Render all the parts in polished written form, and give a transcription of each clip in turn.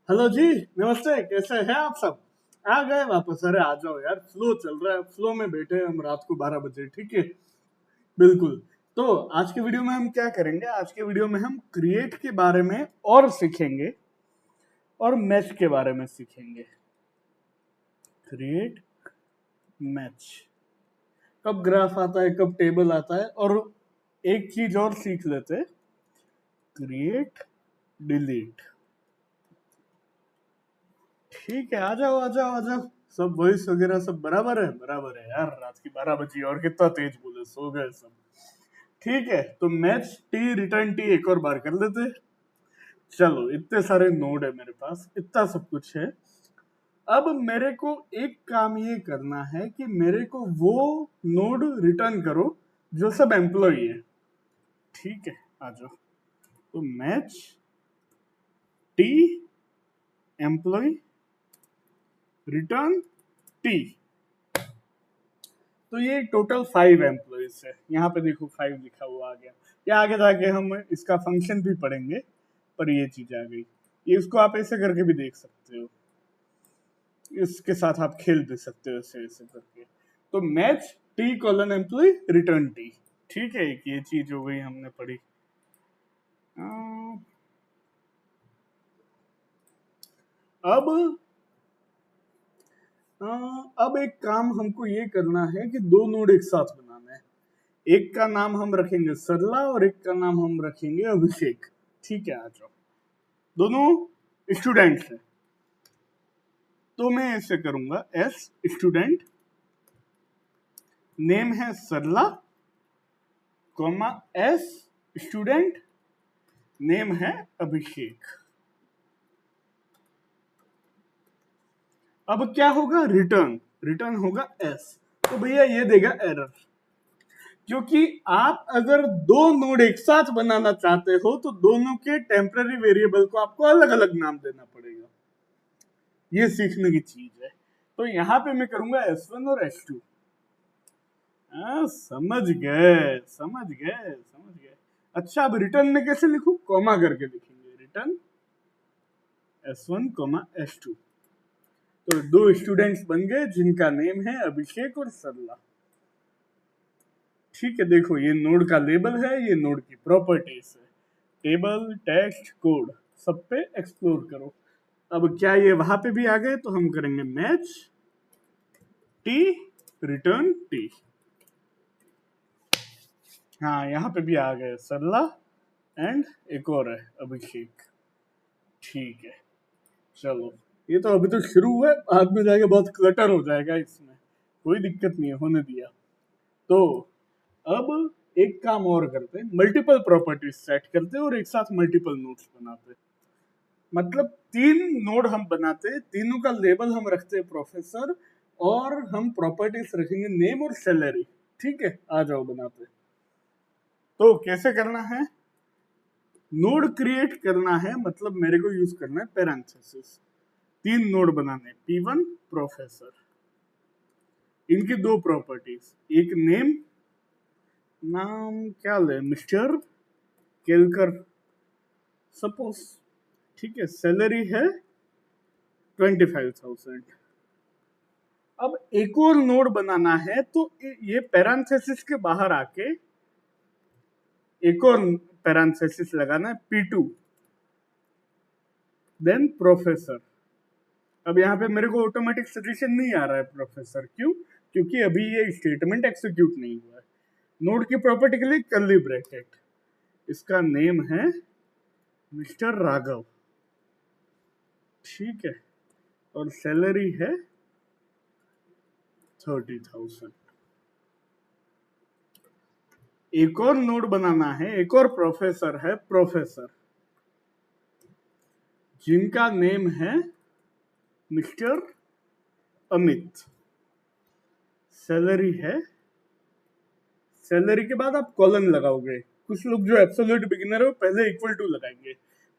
Hello जी। नमस्ते, कैसे हैं आप सब? आ गए वापस? अरे आ जाओ यार, फ्लो चल रहा है, फ्लो में बैठे हैं हम रात को 12 बजे। ठीक है, बिल्कुल। तो आज के वीडियो में हम क्या करेंगे? आज के वीडियो में हम क्रिएट के बारे में और सीखेंगे और मैच के बारे में सीखेंगे। क्रिएट, मैच, कब ग्राफ आता है, कब टेबल आता है, और एक चीज और सीख लेते हैं, क्रिएट, डिलीट। ठीक है, आ जाओ आ जाओ आ जाओ। सब वॉइस वगैरह सब बराबर है? बराबर है यार, रात की 12 बजी और कितना तेज बोले, सो गए सब। ठीक है, तो मैच टी रिटर्न टी एक और बार कर लेते हैं। चलो, इतने सारे नोड है मेरे पास, इतना सब कुछ है। अब मेरे को एक काम ये करना है कि मेरे को वो नोड रिटर्न करो जो सब एम्प्लॉय है। ठीक है, आ जाओ। तो match t employ return t. तो ये टोटल 5 एम्प्लॉइज है। यहाँ पे देखो 5 लिखा हुआ आ गया। या आगे जाके हम इसका फंक्शन भी पढ़ेंगे, पर ये चीज आ गई। ये इसको आप ऐसे करके भी देख सकते हो, इसके साथ आप खेल दे सकते हो ऐसे ऐसे करके। तो match t colon employ return t. ठीक है, एक ये चीज हो गई हमने पढ़ी। अब अब एक काम हमको ये करना है कि दो नोड एक साथ बनाना है। एक का नाम हम रखेंगे सरला और एक का नाम हम रखेंगे अभिषेक। ठीक है, आ जाओ। दोनों स्टूडेंट्स हैं, तो मैं ऐसे करूंगा, एस स्टूडेंट, नेम है सरला, कॉमा एस स्टूडेंट, नेम है अभिषेक। अब क्या होगा? रिटर्न, रिटर्न होगा एस। तो भैया ये देगा एरर, क्योंकि आप अगर दो नोड एक साथ बनाना चाहते हो तो दोनों के टेम्पररी वेरिएबल को आपको अलग अलग नाम देना पड़ेगा। ये सीखने की चीज है। तो यहाँ पे मैं करूंगा S1 और S2। समझ गए समझ गए समझ गए। अच्छा, अब रिटर्न में कैसे लिखूं? कॉमा करके लिखेंगे, रिटर्न S1 कॉमा S2। तो दो स्टूडेंट्स बन गए जिनका नेम है अभिषेक और सरला। ठीक है, देखो ये नोड का लेबल है, ये नोड की प्रॉपर्टीज है। टेबल, टेक्स्ट, कोड, सब पे एक्सप्लोर करो। अब क्या ये वहां पे भी आ गए? तो हम करेंगे मैच टी रिटर्न टी। हाँ, यहाँ पे भी आ गए सरला एंड एक और है अभिषेक। ठीक है, चलो। ये तो अभी तो शुरू हुआ है, बाद में जाके बहुत क्लटर हो जाएगा इसमें। कोई दिक्कत नहीं है, होने दिया। तो अब एक काम और करते हैं, मल्टीपल प्रॉपर्टीज सेट करते हैं और एक साथ मल्टीपल नोड्स बनाते हैं। मतलब 3 नोड हम बनाते हैं, तीनों का लेबल हम रखते हैं प्रोफेसर, और हम प्रॉपर्टीज रखेंगे नेम और सैलरी। ठीक है, आ जाओ बनाते हैं। तो कैसे करना है? नोड क्रिएट करना है, मतलब मेरे को यूज करना है पैरेंथेसिस। 3 नोड बनाने, P1 प्रोफेसर, इनकी 2 प्रॉपर्टीज, एक नेम, नाम क्या ले, मिस्टर केलकर सपोज। ठीक है, सैलरी है 25,000। अब एक और नोड बनाना है, तो ये पैरेंथेसिस के बाहर आके एक और पैरेंथेसिस लगाना है, P2 देन प्रोफेसर। अब यहाँ पे मेरे को ऑटोमेटिक सजेशन नहीं आ रहा है प्रोफेसर, क्यों? क्योंकि अभी ये स्टेटमेंट एक्सिक्यूट नहीं हुआ है। नोड की प्रॉपर्टी के लिए कर्ली ब्रैकेट, इसका नेम है मिस्टर राघव। ठीक है, और सैलरी है 30,000। एक और नोड बनाना है, एक और प्रोफेसर है प्रोफेसर, जिनका नेम है मिस्टर अमित। सैलरी है, सैलरी के बाद आप कॉलन लगाओगे। कुछ लोग जो एब्सोल्यूट बिगिनर है वो पहले इक्वल टू लगाएंगे,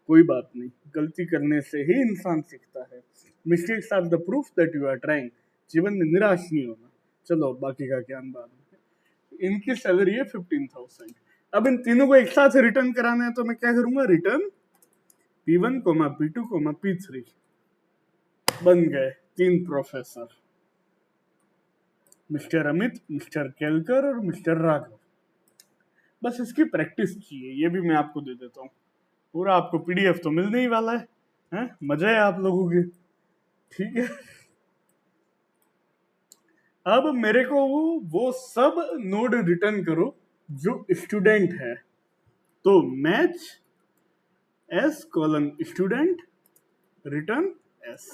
कोई बात नहीं, गलती करने से ही इंसान सीखता है। Mistakes are the proof that you are trying. जीवन में निराश नहीं होना। चलो, बाकी का ज्ञान बाद में। इनकी सैलरी है 15,000। अब इन तीनों को एक साथ रिटर्न कराना है, तो मैं क्या करूंगा? Return P1 coma P2 coma P3 बन गए 3 professor, mister Amit, mister Kelkar और मिस्टर राघव। बस इसकी प्रैक्टिस कीजिए, ये भी मैं आपको दे देता हूँ। पूरा आपको पीडीएफ तो मिलने ही वाला है, हैं? मजा है आप लोगों की। ठीक है, अब मेरे को वो सब नोड रिटर्न करो जो स्टूडेंट है। तो match S colon student return S.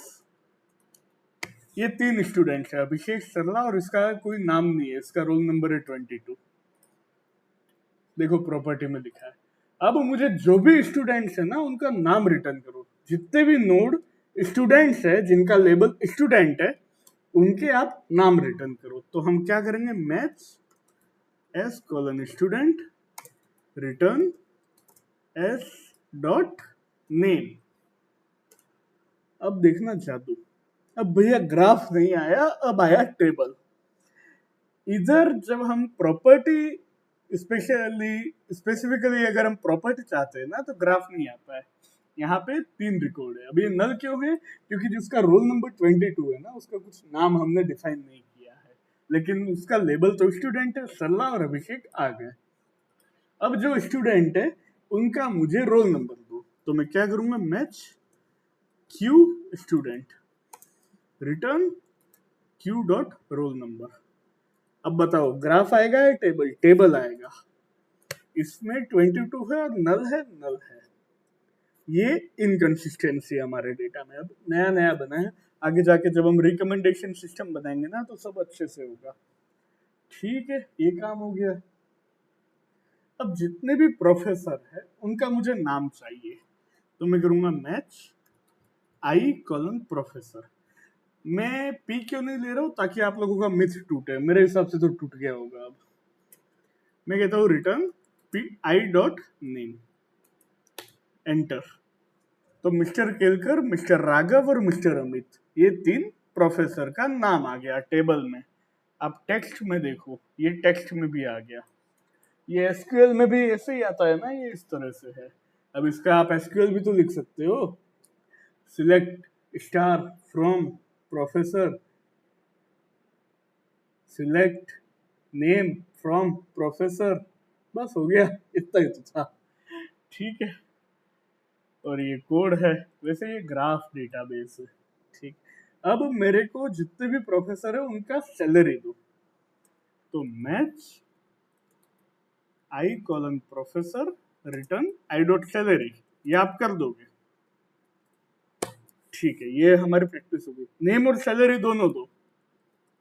ये 3 स्टूडेंट है, अभिषेक सरला, और इसका कोई नाम नहीं है, इसका रोल नंबर है 22। देखो प्रॉपर्टी में लिखा है। अब मुझे जो भी स्टूडेंट्स है ना उनका नाम रिटर्न करो। जितने भी नोड स्टूडेंट्स है जिनका लेबल स्टूडेंट है उनके आप नाम रिटर्न करो। तो हम क्या करेंगे, match S colon student return S dot name. अब देखना जादू, अब भैया ग्राफ नहीं आया, अब आया टेबल। इधर जब हम प्रॉपर्टी स्पेसिफिकली अगर हम प्रॉपर्टी चाहते हैं ना तो ग्राफ नहीं आता है। यहाँ पे 3 रिकॉर्ड है। अब ये नल क्यों है, क्योंकि जिसका रोल नंबर 22 है ना उसका कुछ नाम हमने डिफाइन नहीं किया है, लेकिन उसका लेबल तो स्टूडेंट है। सरला और अभिषेक आ गए। अब जो स्टूडेंट है उनका मुझे रोल नंबर दो। तो मैं क्या करूंगा, match Q student return Q dot roll number. अब बताओ ग्राफ आएगा या टेबल? टेबल आएगा। इसमें 22 है और नल है, नल है। ये इनकंसिस्टेंसी हमारे डेटा में अब नया नया बना है। आगे जाके जब हम रिकमेंडेशन सिस्टम बनाएंगे ना तो सब अच्छे से होगा। ठीक है, ये काम हो गया। अब जितने भी प्रोफेसर है उनका मुझे नाम चाहिए, तो मैं करूंगा मैच आई कॉलन प्रोफेसर। मैं पी क्यों नहीं ले रहा हूं, ताकि आप लोगों का मिथ टूटे। मेरे हिसाब से तो टूट गया होगा। अब मैं कहता हूं return P I dot name, enter. तो मिस्टर केलकर, मिस्टर राघव और मिस्टर अमित, ये 3 प्रोफेसर का नाम आ गया टेबल में। अब टेक्स्ट में देखो, ये टेक्स्ट में भी आ गया। ये एसक्यूएल में भी ऐसे ही आता है ना, ये इस तरह से है। अब इसका आप एसक्यूएल भी तो लिख सकते हो, select star from professor, select name from professor. बस हो गया, इतना ही तो था। ठीक है, और ये कोड है। वैसे ये ग्राफ डेटाबेस है। ठीक, अब मेरे को जितने भी प्रोफेसर है उनका सैलरी दो। तो match I colon professor return I dot salary, ये आप कर दोगे। ठीक है, ये हमारी प्रैक्टिस होगी। नेम और सैलरी दोनों दो।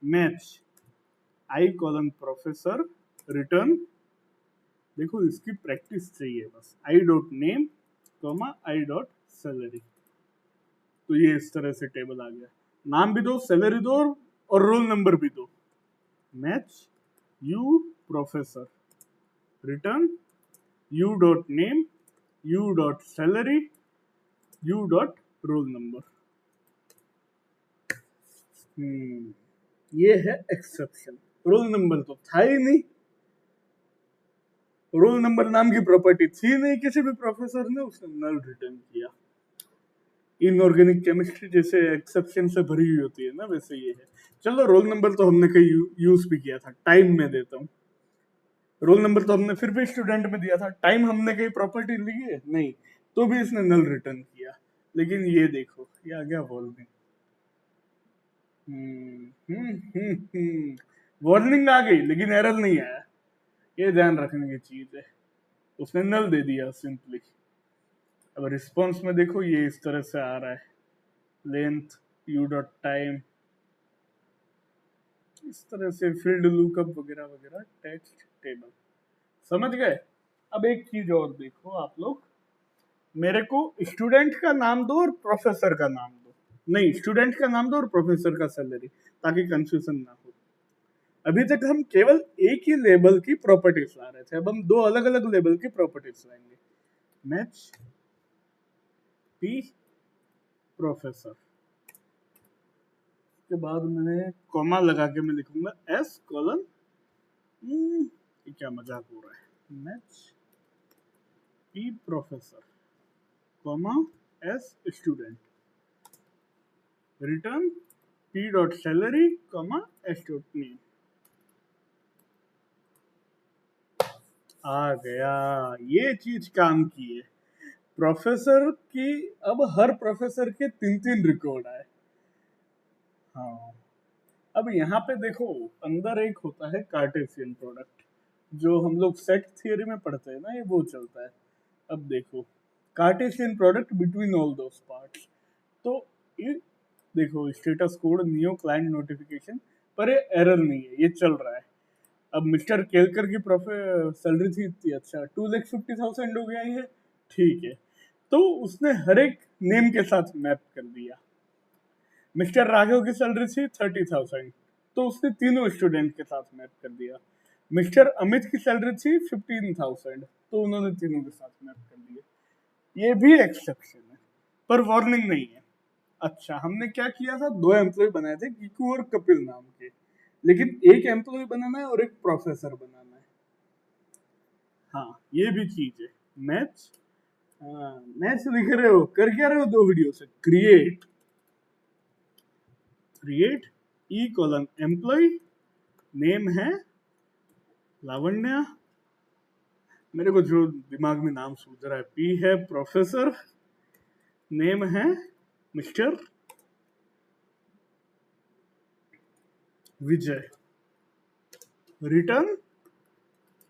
मैच आई कॉलन प्रोफेसर रिटर्न, देखो इसकी प्रैक्टिस चाहिए बस, I dot name comma I dot salary. तो ये इस तरह से टेबल आ गया। नाम भी दो, सैलरी दो और रोल नंबर भी दो। Match you professor return U dot name U dot salary U dot roll number. ये है एक्सेप्शन। रोल नंबर तो था ही नहीं, रोल नंबर नाम की प्रॉपर्टी थी नहीं किसी भी प्रोफेसर ने, उसने नल रिटर्न किया। इनऑर्गेनिक केमिस्ट्री जैसे एक्सेप्शन से भरी हुई होती है ना, वैसे ये है। चलो रोल नंबर तो हमने कहीं यूज भी किया था, टाइम में देता हूँ। रोल नंबर तो हमने फिर भी स्टूडेंट में दिया था, टाइम हमने कहीं प्रॉपर्टी ली है नहीं, तो भी इसने नल रिटर्न किया। लेकिन ये देखो, ये आ गया वॉल्यूम। वार्निंग आ गई लेकिन एरर नहीं आया, ये ध्यान रखने की चीज है। उसने नल दे दिया सिंपली। अब रिस्पॉन्स में देखो ये इस तरह से आ रहा है, लेंथ यू डॉट टाइम, इस तरह से फील्ड लुकअप वगैरह वगैरह, टेक्स्ट टेबल। समझ गए? अब एक चीज और देखो आप लोग, मेरे को स्टूडेंट का नाम दो और प्रोफेसर का नाम दो। नहीं, स्टूडेंट का नाम दो और प्रोफेसर का सैलरी, ताकि कंफ्यूजन ना हो। अभी तक हम केवल एक ही लेबल की प्रॉपर्टीज ला रहे थे, अब हम 2 अलग अलग लेबल की प्रॉपर्टीज लाएंगे। मैच पी प्रोफेसर के बाद मैंने कॉमा लगा के मैं लिखूंगा एस कॉलन, ये क्या मजाक हो रहा है, match p professor comma s student, return p dot salary comma s dot name. आ गया, ये चीज काम की है। प्रोफेसर की अब हर प्रोफेसर के 3-3 रिकॉर्ड आए। हाँ, अब यहाँ पे देखो अंदर एक होता है कार्टेशियन प्रोडक्ट, जो हम लोग सेट थियरी में पढ़ते हैं ना, ये वो चलता है। अब देखो Cartesian product between all those parts, तो ये देखो status code new client notification, पर ये एरर नहीं है, ये चल रहा है। अब मिस्टर केलकर की सैलरी थी इतनी, अच्छा 2,50,000 हो गया है, ठीक है। तो उसने हर एक नेम के साथ मैप कर दिया। मिस्टर राघव की सैलरी थी 30,000, तो उसने तीनों स्टूडेंट के साथ मैप कर दिया। मिस्टर अमित की सैलरी थी 15,000, तो उन्होंने तीनों के साथ मैप कर दिया। ये भी एक्सेप्शन है, पर वार्निंग नहीं है। अच्छा, हमने क्या किया था, 2 एम्प्लॉय बनाए थे, कीकू और कपिल नाम के, लेकिन एक एम्प्लॉय बनाना है और एक प्रोफेसर बनाना है। हाँ, ये भी चीज है। मैच, हाँ मैच लिख रहे हो, कर क्या रहे हो 2 वीडियो से, क्रिएट ई कॉलन एम्प्लॉय, नेम है लावण्या, मेरे को जो दिमाग में नाम सूझ रहा है, पी है प्रोफेसर, नेम है मिस्टर विजय, रिटर्न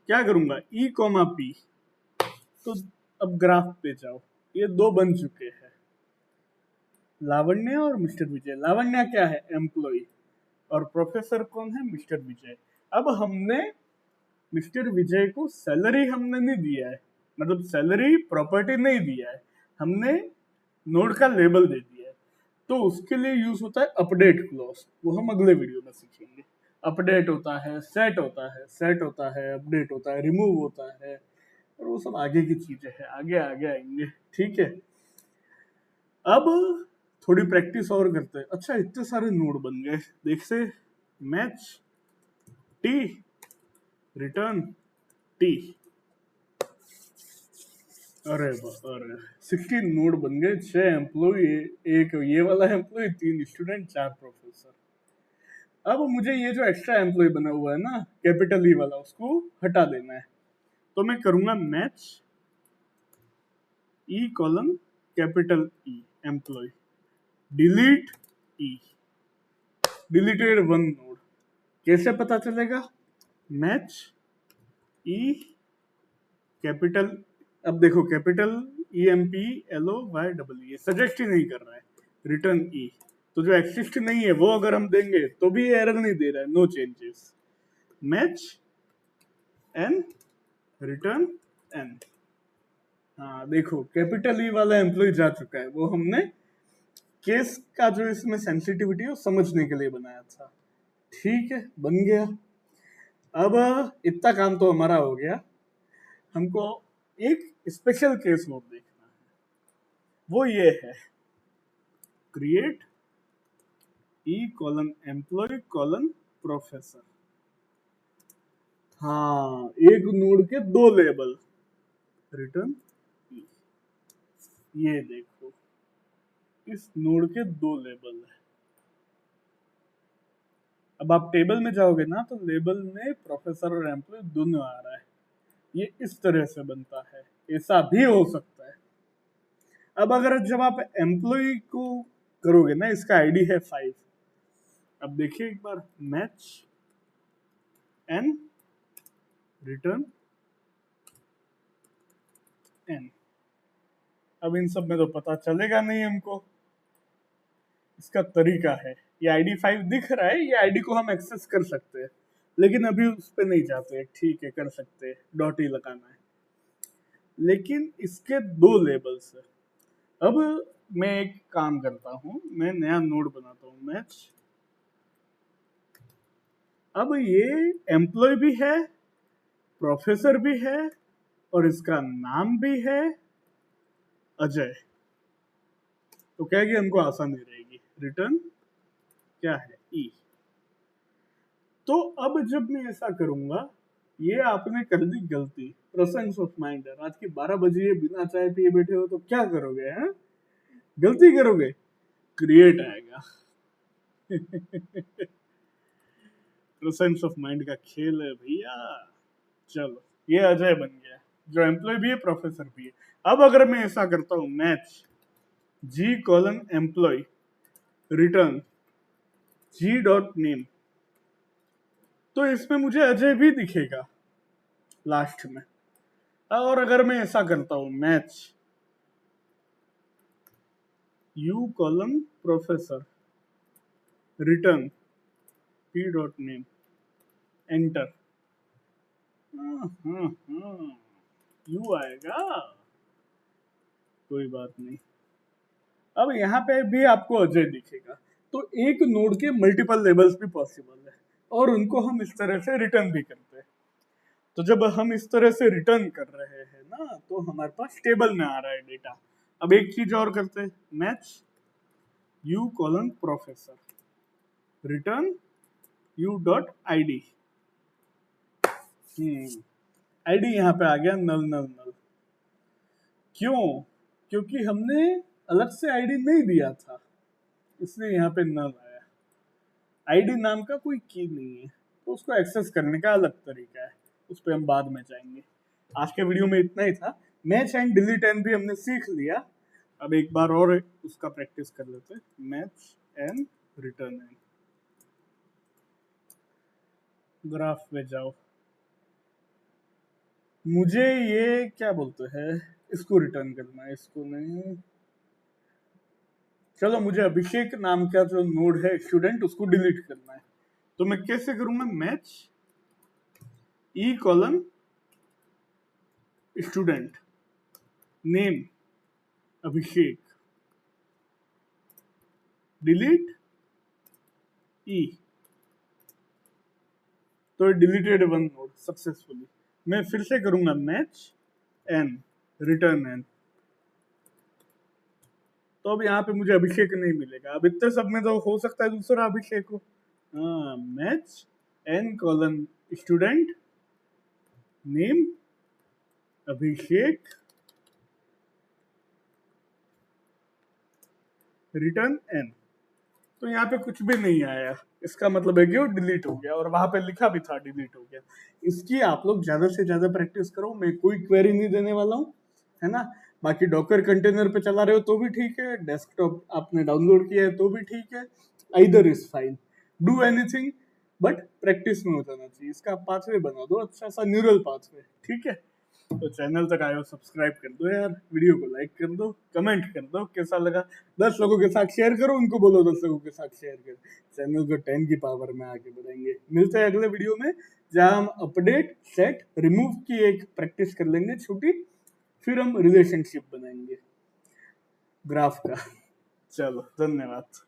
क्या करूंगा, ई कॉमा पी। तो अब ग्राफ पे जाओ, ये 2 बन चुके हैं, लावण्य और मिस्टर विजय। लावण्य क्या है, एम्प्लॉय, और प्रोफेसर कौन है, मिस्टर विजय। अब हमने मिस्टर विजय को सैलरी हमने नहीं दिया है, मतलब सैलरी प्रॉपर्टी नहीं दिया है, हमने नोड का लेबल दे दिया है। तो उसके लिए यूज होता है अपडेट क्लॉज, वो हम अगले वीडियो में सीखेंगे। अपडेट होता है, सेट होता है, सेट होता है, अपडेट होता है, रिमूव होता है, और वो सब आगे की चीजें हैं, आगे आगे आएंगे, ठीक है। अब थोड़ी प्रैक्टिस और करते हैं। अच्छा, इतने सारे नोड बन गए, देख से, मैच टी, रिटर्न टी, अरे अरे 16 नोड बन गए, 6 एम्प्लॉय, एक ये वाला एम्प्लॉय, 3 स्टूडेंट, 4 प्रोफेसर। अब मुझे ये जो एक्स्ट्रा एम्प्लॉय बना हुआ है ना, कैपिटल ई वाला, उसको हटा देना है। तो मैं करूंगा match e column capital e employ, delete e, deleted 1 node. कैसे पता चलेगा, मैच ई कैपिटल, अब देखो capital e m p l o y double e, suggest ही नहीं कर रहा है, रिटर्न ई। तो जो एक्सिस्ट नहीं है वो अगर हम देंगे तो भी एरर नहीं दे रहा है, no changes, match n, return n. हाँ देखो, कैपिटल ई वाला एम्प्लॉय जा चुका है, वो हमने केस का जो इसमें सेंसिटिविटी है वो समझने के लिए बनाया था, ठीक है, बन गया। अब इतना काम तो हमारा हो गया, हमको एक स्पेशल केस नोट देखना है, वो ये है, क्रिएट ई कॉलन एम्प्लॉय कॉलन प्रोफेसर। हाँ, एक नोड के 2 लेबल, रिटर्न ई। ये देखो, इस नोड के 2 लेबल है। अब आप टेबल में जाओगे ना, तो लेबल में प्रोफेसर और एम्प्लॉय दोनों आ रहा है, ये इस तरह से बनता है, ऐसा भी हो सकता है। अब अगर जब आप एम्प्लॉय को करोगे ना, इसका आईडी है 5, अब देखिए एक बार, मैच एन, रिटर्न एन। अब इन सब में तो पता चलेगा नहीं हमको, इसका तरीका है, ये आईडी 5 दिख रहा है, ये आईडी को हम एक्सेस कर सकते हैं, लेकिन अभी उस पर नहीं जाते, ठीक है कर सकते हैं, डॉट ही लगाना है, लेकिन इसके 2 लेबल्स है। अब मैं एक काम करता हूं, मैं नया नोड बनाता हूं, मैच, अब ये एम्प्लॉय भी है, प्रोफेसर भी है, और इसका नाम भी है अजय, तो क्या कि हमको आसानी रहेगी, रिटर्न क्या है, ई। तो अब जब मैं ऐसा करूंगा, ये आपने कर दी गलती, प्रेजेंस ऑफ माइंड है, रात के 12 बजे बिना चाय पिए बैठे हो तो क्या करोगे, हैं? गलती करोगे क्रिएट आएगा। प्रेजेंस ऑफ माइंड का खेल है भैया। चलो ये अजय बन गया, जो एम्प्लॉय भी है प्रोफेसर भी है। अब अगर मैं ऐसा करता हूं मैच जी कॉलन एम्प्लॉय रिटर्न जी डॉट नेम, तो इसमें मुझे अजय भी दिखेगा लास्ट में। और अगर मैं ऐसा करता हूं match you colon professor return P dot name enter, you आएगा, कोई बात नहीं। अब यहाँ पे भी आपको अजय दिखेगा। तो एक नोड के मल्टीपल लेवल्स भी पॉसिबल है और उनको हम इस तरह से रिटर्न भी करते हैं। तो जब हम इस तरह से रिटर्न कर रहे हैं ना, तो हमारे पास टेबल में आ रहा है डेटा। अब एक चीज और करते हैं, match you colon professor return U dot I D. ID यहाँ पे आ गया नल नल नल। क्यों? क्योंकि हमने अलग से आईडी नहीं दिया था, इसलिए यहाँ पे नल आया। आईडी नाम का कोई की नहीं है, तो उसको एक्सेस करने का अलग तरीका है, उस पर हम बाद में जाएंगे। आज के वीडियो में इतना ही था। मैच एंड डिलीट एन भी हमने सीख लिया। अब एक बार और उसका प्रैक्टिस कर लेते हैं। Match n return n, graph में जाओ, मुझे ये क्या बोलते हैं, इसको रिटर्न करना है, इसको नहीं। चलो मुझे अभिषेक नाम का जो नोड है स्टूडेंट, उसको डिलीट करना है। तो मैं कैसे करूंगा, मैच ई कॉलन स्टूडेंट नेम अभिषेक डिलीट ई, तो डिलीटेड वन नोड सक्सेसफुली। मैं फिर से करूंगा मैच एन रिटर्न एन, तो अब यहाँ पे मुझे अभिषेक नहीं मिलेगा। अब इतने सब में तो हो सकता है दूसरा अभिषेक हो। हाँ, match n colon student name Abhishek return n, तो यहाँ पे कुछ भी नहीं आया। इसका मतलब है कि वो डिलीट हो गया, और वहां पे लिखा भी था डिलीट हो गया। इसकी आप लोग ज्यादा से ज्यादा प्रैक्टिस करो। मैं कोई क्वेरी नहीं देने वाला हूँ, है ना। बाकी डॉकर कंटेनर पे चला रहे हो तो भी ठीक है, डेस्कटॉप आपने डाउनलोड किया है तो भी ठीक है, either is fine, do anything, but practice में हो जाना चाहिए। इसका पाथवे बना दो, अच्छा सा न्यूरल पाथवे, ठीक है। तो चैनल तक आए हो सब्सक्राइब कर दो यार, वीडियो को लाइक कर दो, कमेंट कर दो कैसा लगा, 10 लोगों के साथ शेयर करो, उनको बोलो 10 लोगों के साथ शेयर कर। चैनल को 10 की पावर में आगे बढ़ाएंगे। मिलते हैं अगले वीडियो में, जहां हम अपडेट सेट रिमूव की एक प्रैक्टिस कर लेंगे छोटी, फिर हम रिलेशनशिप बनाएंगे ग्राफ का। चलो धन्यवाद।